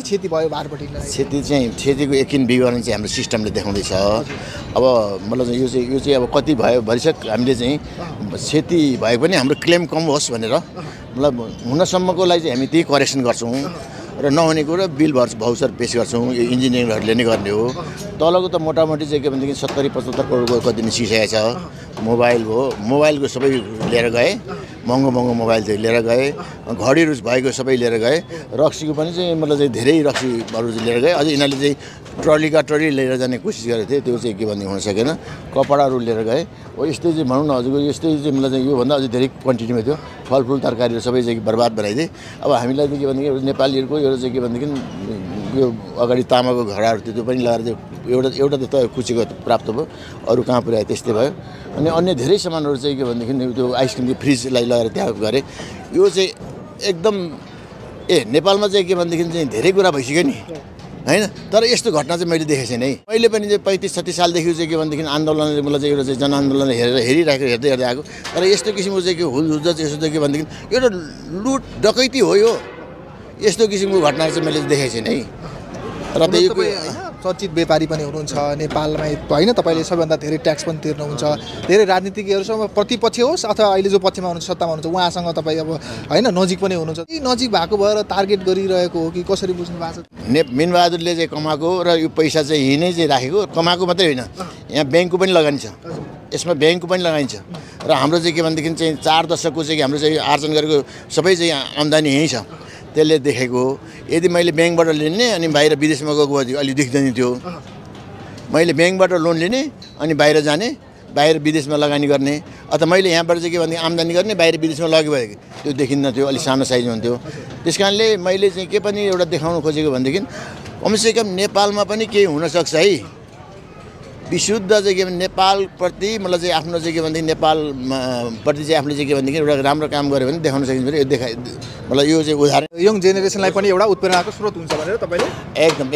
क्षति भयो भारपट्टि क्षतिको यकिन विवरण चाहिँ हाम्रो सिस्टमले देखाउँदैछ। अब मतलब यो चाहिँ अब कति भयो भइसक हामीले चाहिँ क्षति भए पनि हाम्रो क्लेम कम होस् भनेर मतलब हुनसम्मको लागि चाहिँ हामी त्यही करेक्सन गर्छौँ र नहुने कुरो बिल भाउचर पेश गर्छौँ। यो इन्जिनियरहरूले नै गर्ने हो। तलको त मोटामोटी चाहिँ के भनेदेखि 70-75 करोडको कति नै सिसाएको छ। मोबाइल हो, मोबाइलको सबै लिएर गए, महँगो मोबाइल चाहिँ लिएर गए, घडीहरू भएको सबै लिएर गए। रक्सीको पनि चाहिँ मतलब चाहिँ धेरै रक्सीहरू लिएर गए। अझै यिनीहरूले चाहिँ ट्रली लिएर जाने कोसिस गरेको थिए, त्यो चाहिँ के भन्ने हुन सकेन। कपडाहरू लिएर गए। हो यस्तै चाहिँ भनौँ न हजुरको यस्तै चाहिँ मतलब चाहिँ योभन्दा अझै धेरै क्वान्टिटीमा थियो। फलफुल तरकारीहरू सबै चाहिँ बर्बाद बनाइदिए। अब हामीलाई चाहिँ के भनेदेखि नेपालीहरूको एउटा चाहिँ के भनेदेखि यो अगाडि तामाको घडाहरू थियो, त्यो पनि लगाएर चाहिँ एउटा त कुचेको प्राप्त भयो, अरू कहाँ पुर्यायो त्यस्तै भयो। अनि अन्य धेरै सामानहरू चाहिँ के भनेदेखि त्यो आइसक्रिमको फ्रिजलाई लगाएर त्यहाँ गरे। यो चाहिँ एकदम नेपालमा चाहिँ के भनेदेखि चाहिँ धेरै कुरा भइसक्यो नि हैन। तर यस्तो घटना चाहिँ मैले देखेको छैन है। मैले पनि चाहिँ 35-36 सालदेखि चाहिँ के भनेदेखि आन्दोलनले मलाई चाहिँ एउटा चाहिँ जनआन्दोलन हेर्दै आएको। तर यस्तो किसिमको चाहिँ के हुलहुल्ला चाहिँ यसो चाहिँ के भनेदेखि एउटा लुट डकैती हो यो। यस्तो किसिमको घटनाहरू चाहिँ मैले देखेको छैन है। र चर्चित व्यापारी पनि हुनुहुन्छ नेपालमा होइन। तपाईँले सबैभन्दा धेरै ट्याक्स पनि तिर्नुहुन्छ। धेरै राजनीतिज्ञहरूसँग प्रतिपक्ष होस् अथवा अहिले जो पक्षमा हुनुहुन्छ सत्तामा हुनुहुन्छ उहाँसँग तपाईँ अब होइन नजिक पनि हुनुहुन्छ। यी नजिक भएको भएर टार्गेट गरिरहेको हो कि कसरी बुझ्नु भएको छ? मिनबहादुरले चाहिँ कमाएको र यो पैसा चाहिँ यहीँ चाहिँ राखेको, कमाएको मात्रै होइन, यहाँ ब्याङ्कको पनि लगानी छ, यसमा ब्याङ्कको पनि लगाइन्छ। र हाम्रो चाहिँ के भनेदेखि चाहिँ 4 दशकको चाहिँ हाम्रो चाहिँ आर्जन गरेको सबै चाहिँ आम्दानी यहीँ छ, त्यसले देखेको हो। यदि मैले ब्याङ्कबाट लिने अनि बाहिर विदेशमा गएको भए अलि देख्दैन थियो। मैले ब्याङ्कबाट लोन लिने अनि बाहिर जाने, बाहिर विदेशमा लगानी गर्ने, अथवा मैले यहाँबाट चाहिँ के भने आम्दानी गर्ने बाहिर विदेशमा लग्यो भने त्यो देखिन्न थियो, अलिक सानो साइजमा हुन्थ्यो। त्यस कारणले मैले चाहिँ के पनि एउटा देखाउन खोजेको भनेदेखि कमसेकम नेपालमा पनि केही हुनसक्छ है। विशुद्ध चाहिँ के भने नेपालप्रति मतलब चाहिँ आफ्नो चाहिँ के भनेदेखि नेपालप्रति चाहिँ आफूले चाहिँ के भनेदेखि एउटा राम्रो काम गर्यो भने देखाउन सकिन्छ भने मतलब यो चाहिँ उदाहरण यङ जेनेरेसनलाई पनि एउटा उत्प्रेरणाको स्रोत हुन्छ भनेर तपाईँले एकदम